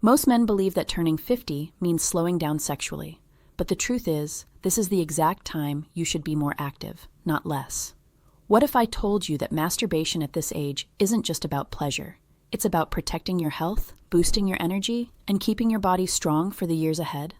Most men believe that turning 50 means slowing down sexually, but the truth is, this is the exact time you should be more active, not less. What if I told you that masturbation at this age isn't just about pleasure? It's about protecting your health, boosting your energy, and keeping your body strong for the years ahead?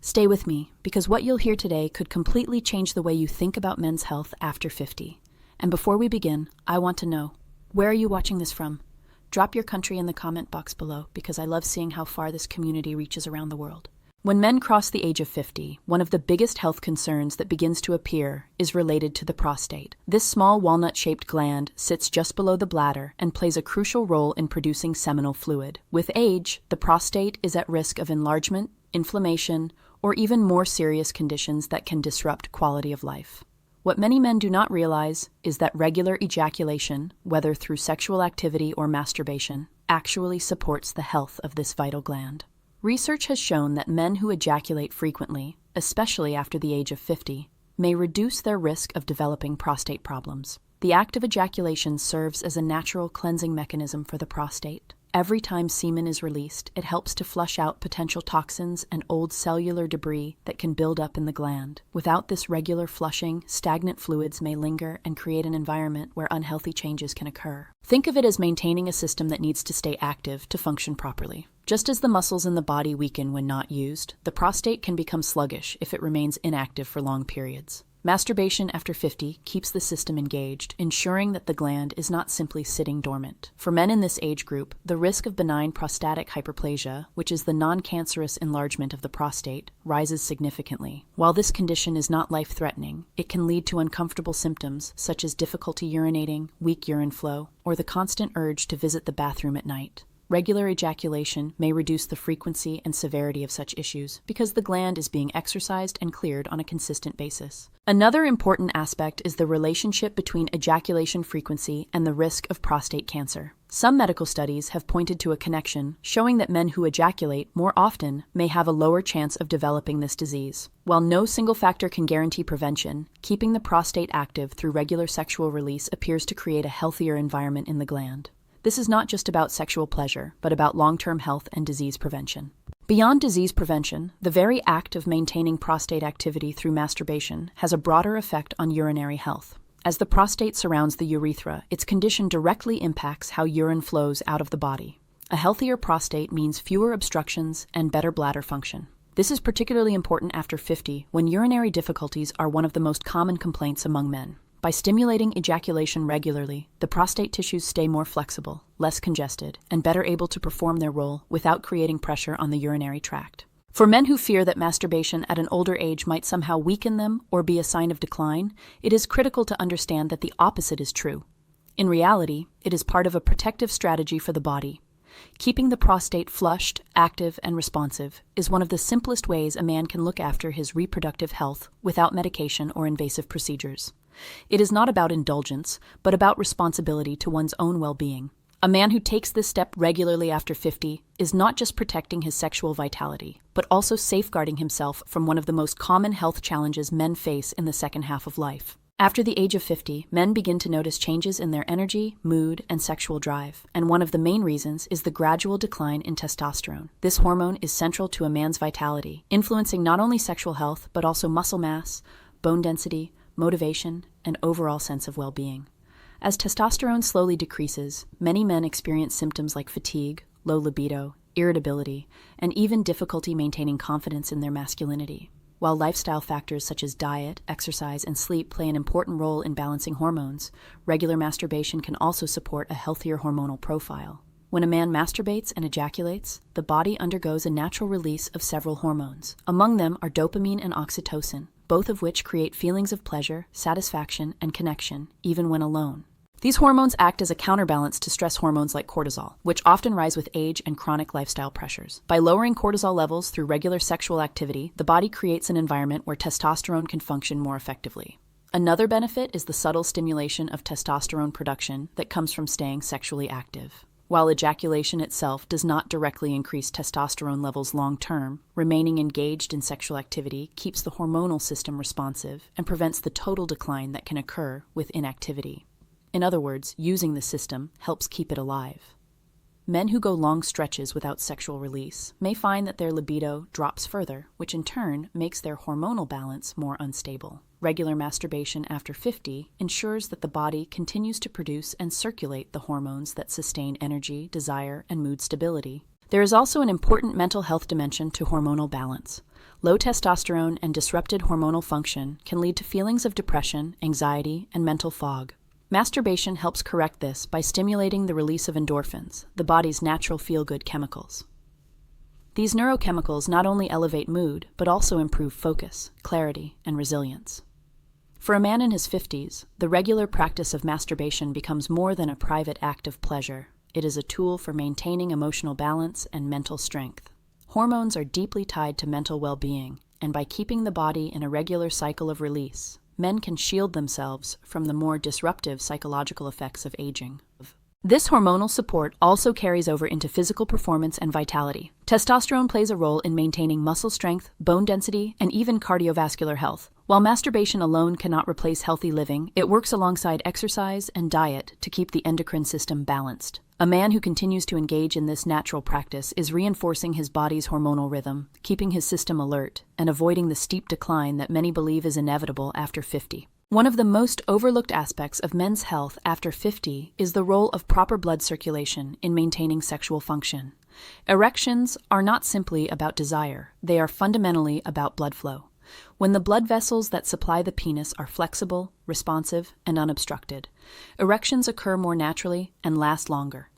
Stay with me, because what you'll hear today could completely change the way you think about men's health after 50. And before we begin, I want to know, where are you watching this from? Drop your country in the comment box below, because I love seeing how far this community reaches around the world. When men cross the age of 50, one of the biggest health concerns that begins to appear is related to the prostate. This small walnut-shaped gland sits just below the bladder and plays a crucial role in producing seminal fluid. With age, the prostate is at risk of enlargement, inflammation, or even more serious conditions that can disrupt quality of life. What many men do not realize is that regular ejaculation, whether through sexual activity or masturbation, actually supports the health of this vital gland. Research has shown that men who ejaculate frequently, especially after the age of 50, may reduce their risk of developing prostate problems. The act of ejaculation serves as a natural cleansing mechanism for the prostate. Every time semen is released, it helps to flush out potential toxins and old cellular debris that can build up in the gland. Without this regular flushing, stagnant fluids may linger and create an environment where unhealthy changes can occur. Think of it as maintaining a system that needs to stay active to function properly. Just as the muscles in the body weaken when not used, the prostate can become sluggish if it remains inactive for long periods. Masturbation after 50 keeps the system engaged, ensuring that the gland is not simply sitting dormant. For men in this age group, the risk of benign prostatic hyperplasia, which is the non-cancerous enlargement of the prostate, rises significantly. While this condition is not life-threatening, it can lead to uncomfortable symptoms such as difficulty urinating, weak urine flow, or the constant urge to visit the bathroom at night. Regular ejaculation may reduce the frequency and severity of such issues because the gland is being exercised and cleared on a consistent basis. Another important aspect is the relationship between ejaculation frequency and the risk of prostate cancer. Some medical studies have pointed to a connection, showing that men who ejaculate more often may have a lower chance of developing this disease. While no single factor can guarantee prevention, keeping the prostate active through regular sexual release appears to create a healthier environment in the gland. This is not just about sexual pleasure, but about long-term health and disease prevention. Beyond disease prevention, the very act of maintaining prostate activity through masturbation has a broader effect on urinary health. As the prostate surrounds the urethra, its condition directly impacts how urine flows out of the body. A healthier prostate means fewer obstructions and better bladder function. This is particularly important after 50, when urinary difficulties are one of the most common complaints among men. By stimulating ejaculation regularly, the prostate tissues stay more flexible, less congested, and better able to perform their role without creating pressure on the urinary tract. For men who fear that masturbation at an older age might somehow weaken them or be a sign of decline, it is critical to understand that the opposite is true. In reality, it is part of a protective strategy for the body. Keeping the prostate flushed, active, and responsive is one of the simplest ways a man can look after his reproductive health without medication or invasive procedures. It is not about indulgence, but about responsibility to one's own well-being. A man who takes this step regularly after 50 is not just protecting his sexual vitality, but also safeguarding himself from one of the most common health challenges men face in the second half of life. After the age of 50, men begin to notice changes in their energy, mood, and sexual drive, and one of the main reasons is the gradual decline in testosterone. This hormone is central to a man's vitality, influencing not only sexual health, but also muscle mass, bone density, motivation, and overall sense of well-being. As testosterone slowly decreases, many men experience symptoms like fatigue, low libido, irritability, and even difficulty maintaining confidence in their masculinity. While lifestyle factors such as diet, exercise, and sleep play an important role in balancing hormones, regular masturbation can also support a healthier hormonal profile. When a man masturbates and ejaculates, the body undergoes a natural release of several hormones. Among them are dopamine and oxytocin, both of which create feelings of pleasure, satisfaction, and connection, even when alone. These hormones act as a counterbalance to stress hormones like cortisol, which often rise with age and chronic lifestyle pressures. By lowering cortisol levels through regular sexual activity, the body creates an environment where testosterone can function more effectively. Another benefit is the subtle stimulation of testosterone production that comes from staying sexually active. While ejaculation itself does not directly increase testosterone levels long-term, remaining engaged in sexual activity keeps the hormonal system responsive and prevents the total decline that can occur with inactivity. In other words, using the system helps keep it alive. Men who go long stretches without sexual release may find that their libido drops further, which in turn makes their hormonal balance more unstable. Regular masturbation after 50 ensures that the body continues to produce and circulate the hormones that sustain energy, desire, and mood stability. There is also an important mental health dimension to hormonal balance. Low testosterone and disrupted hormonal function can lead to feelings of depression, anxiety, and mental fog. Masturbation helps correct this by stimulating the release of endorphins, the body's natural feel-good chemicals. These neurochemicals not only elevate mood, but also improve focus, clarity, and resilience. For a man in his 50s, the regular practice of masturbation becomes more than a private act of pleasure. It is a tool for maintaining emotional balance and mental strength. Hormones are deeply tied to mental well-being, and by keeping the body in a regular cycle of release, men can shield themselves from the more disruptive psychological effects of aging. This hormonal support also carries over into physical performance and vitality. Testosterone plays a role in maintaining muscle strength, bone density, and even cardiovascular health. While masturbation alone cannot replace healthy living, it works alongside exercise and diet to keep the endocrine system balanced. A man who continues to engage in this natural practice is reinforcing his body's hormonal rhythm, keeping his system alert, and avoiding the steep decline that many believe is inevitable after 50. One of the most overlooked aspects of men's health after 50 is the role of proper blood circulation in maintaining sexual function. Erections are not simply about desire, they are fundamentally about blood flow. When the blood vessels that supply the penis are flexible, responsive, and unobstructed, erections occur more naturally and last longer.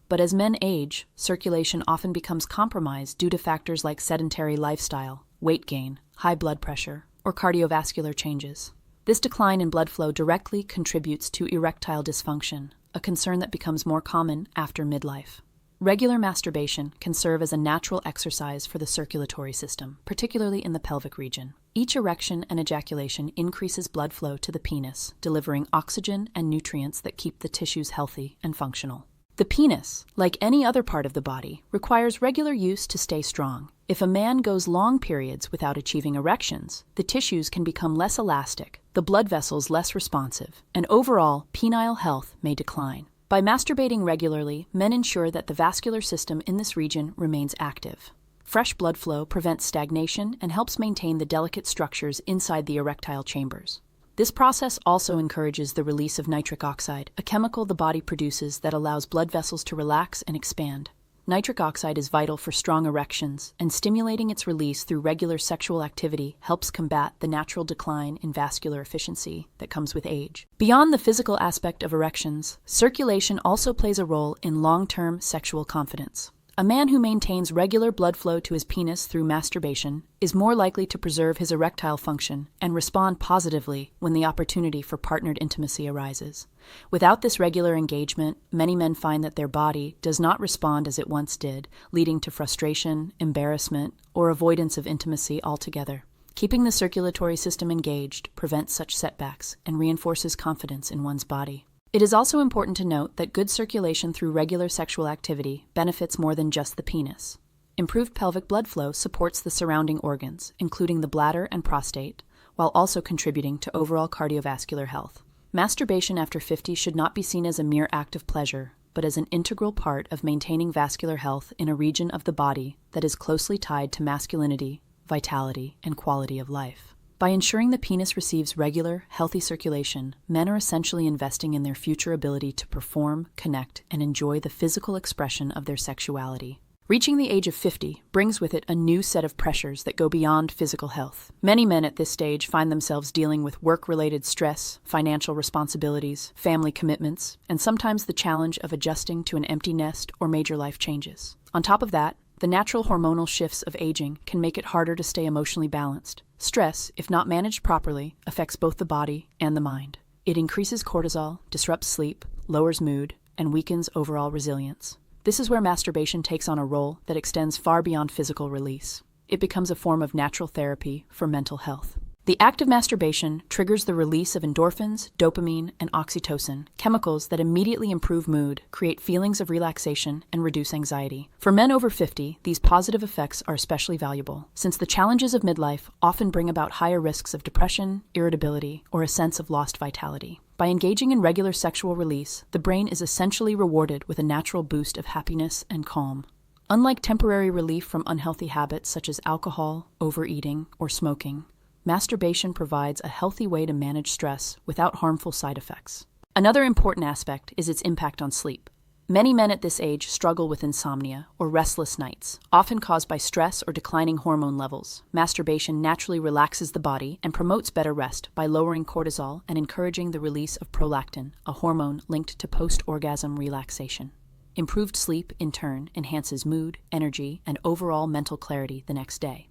But as men age, circulation often becomes compromised due to factors like sedentary lifestyle, weight gain, high blood pressure, or cardiovascular changes. This decline in blood flow directly contributes to erectile dysfunction, a concern that becomes more common after midlife. Regular masturbation can serve as a natural exercise for the circulatory system, particularly in the pelvic region. Each erection and ejaculation increases blood flow to the penis, delivering oxygen and nutrients that keep the tissues healthy and functional. The penis, like any other part of the body, requires regular use to stay strong. If a man goes long periods without achieving erections, the tissues can become less elastic, the blood vessels less responsive, and overall penile health may decline. By masturbating regularly, men ensure that the vascular system in this region remains active. Fresh blood flow prevents stagnation and helps maintain the delicate structures inside the erectile chambers. This process also encourages the release of nitric oxide, a chemical the body produces that allows blood vessels to relax and expand. Nitric oxide is vital for strong erections, and stimulating its release through regular sexual activity helps combat the natural decline in vascular efficiency that comes with age. Beyond the physical aspect of erections, circulation also plays a role in long-term sexual confidence. A man who maintains regular blood flow to his penis through masturbation is more likely to preserve his erectile function and respond positively when the opportunity for partnered intimacy arises. Without this regular engagement, many men find that their body does not respond as it once did, leading to frustration, embarrassment, or avoidance of intimacy altogether. Keeping the circulatory system engaged prevents such setbacks and reinforces confidence in one's body. It is also important to note that good circulation through regular sexual activity benefits more than just the penis. Improved pelvic blood flow supports the surrounding organs, including the bladder and prostate, while also contributing to overall cardiovascular health. Masturbation after 50 should not be seen as a mere act of pleasure, but as an integral part of maintaining vascular health in a region of the body that is closely tied to masculinity, vitality, and quality of life. By ensuring the penis receives regular, healthy circulation, men are essentially investing in their future ability to perform, connect, and enjoy the physical expression of their sexuality. Reaching the age of 50 brings with it a new set of pressures that go beyond physical health. Many men at this stage find themselves dealing with work-related stress, financial responsibilities, family commitments, and sometimes the challenge of adjusting to an empty nest or major life changes. On top of that, the natural hormonal shifts of aging can make it harder to stay emotionally balanced. Stress, if not managed properly, affects both the body and the mind. It increases cortisol, disrupts sleep, lowers mood, and weakens overall resilience. This is where masturbation takes on a role that extends far beyond physical release. It becomes a form of natural therapy for mental health. The act of masturbation triggers the release of endorphins, dopamine, and oxytocin, chemicals that immediately improve mood, create feelings of relaxation, and reduce anxiety. For men over 50, these positive effects are especially valuable, since the challenges of midlife often bring about higher risks of depression, irritability, or a sense of lost vitality. By engaging in regular sexual release, the brain is essentially rewarded with a natural boost of happiness and calm. Unlike temporary relief from unhealthy habits such as alcohol, overeating, or smoking, masturbation provides a healthy way to manage stress without harmful side effects. Another important aspect is its impact on sleep. Many men at this age struggle with insomnia or restless nights, often caused by stress or declining hormone levels. Masturbation naturally relaxes the body and promotes better rest by lowering cortisol and encouraging the release of prolactin, a hormone linked to post-orgasm relaxation. Improved sleep, in turn, enhances mood, energy, and overall mental clarity the next day.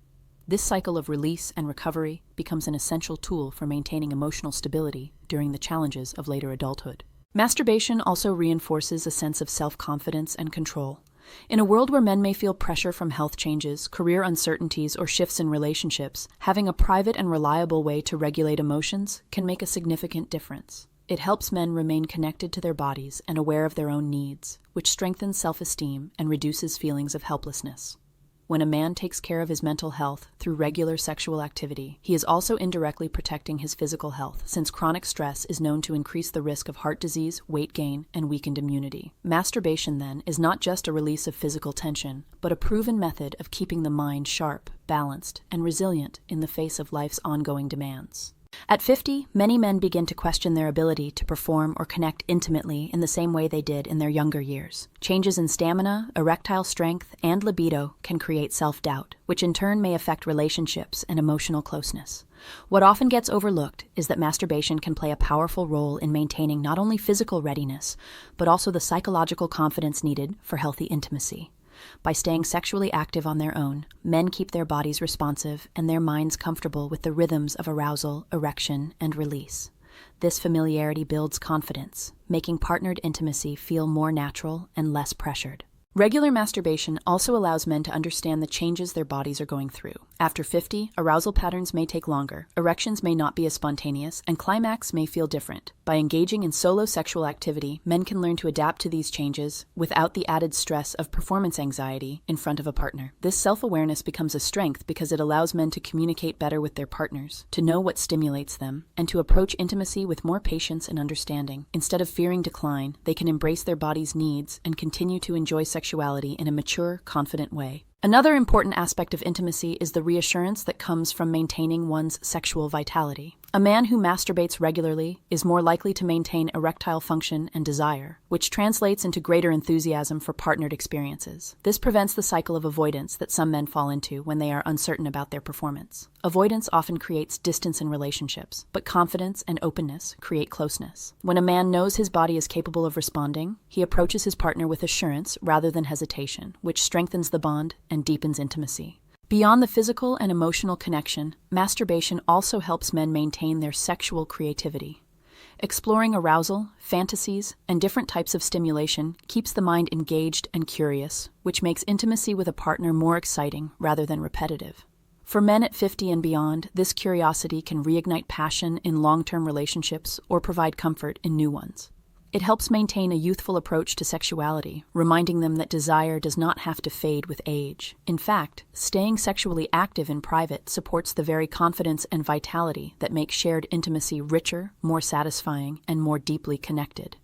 This cycle of release and recovery becomes an essential tool for maintaining emotional stability during the challenges of later adulthood. Masturbation also reinforces a sense of self-confidence and control. In a world where men may feel pressure from health changes, career uncertainties, or shifts in relationships, having a private and reliable way to regulate emotions can make a significant difference. It helps men remain connected to their bodies and aware of their own needs, which strengthens self-esteem and reduces feelings of helplessness. When a man takes care of his mental health through regular sexual activity, he is also indirectly protecting his physical health, since chronic stress is known to increase the risk of heart disease, weight gain, and weakened immunity. Masturbation, then, is not just a release of physical tension, but a proven method of keeping the mind sharp, balanced, and resilient in the face of life's ongoing demands. At 50, many men begin to question their ability to perform or connect intimately in the same way they did in their younger years. Changes in stamina, erectile strength, and libido can create self-doubt, which in turn may affect relationships and emotional closeness. What often gets overlooked is that masturbation can play a powerful role in maintaining not only physical readiness, but also the psychological confidence needed for healthy intimacy. By staying sexually active on their own, men keep their bodies responsive and their minds comfortable with the rhythms of arousal, erection, and release. This familiarity builds confidence, making partnered intimacy feel more natural and less pressured. Regular masturbation also allows men to understand the changes their bodies are going through. After 50, arousal patterns may take longer, erections may not be as spontaneous, and climax may feel different. By engaging in solo sexual activity, men can learn to adapt to these changes without the added stress of performance anxiety in front of a partner. This self-awareness becomes a strength because it allows men to communicate better with their partners, to know what stimulates them, and to approach intimacy with more patience and understanding. Instead of fearing decline, they can embrace their body's needs and continue to enjoy sexuality in a mature, confident way. Another important aspect of intimacy is the reassurance that comes from maintaining one's sexual vitality. A man who masturbates regularly is more likely to maintain erectile function and desire, which translates into greater enthusiasm for partnered experiences. This prevents the cycle of avoidance that some men fall into when they are uncertain about their performance. Avoidance often creates distance in relationships, but confidence and openness create closeness. When a man knows his body is capable of responding, he approaches his partner with assurance rather than hesitation, which strengthens the bond and deepens intimacy. Beyond the physical and emotional connection, masturbation also helps men maintain their sexual creativity. Exploring arousal, fantasies, and different types of stimulation keeps the mind engaged and curious, which makes intimacy with a partner more exciting rather than repetitive. For men at 50 and beyond, this curiosity can reignite passion in long-term relationships or provide comfort in new ones. It helps maintain a youthful approach to sexuality, reminding them that desire does not have to fade with age. In fact, staying sexually active in private supports the very confidence and vitality that make shared intimacy richer, more satisfying, and more deeply connected.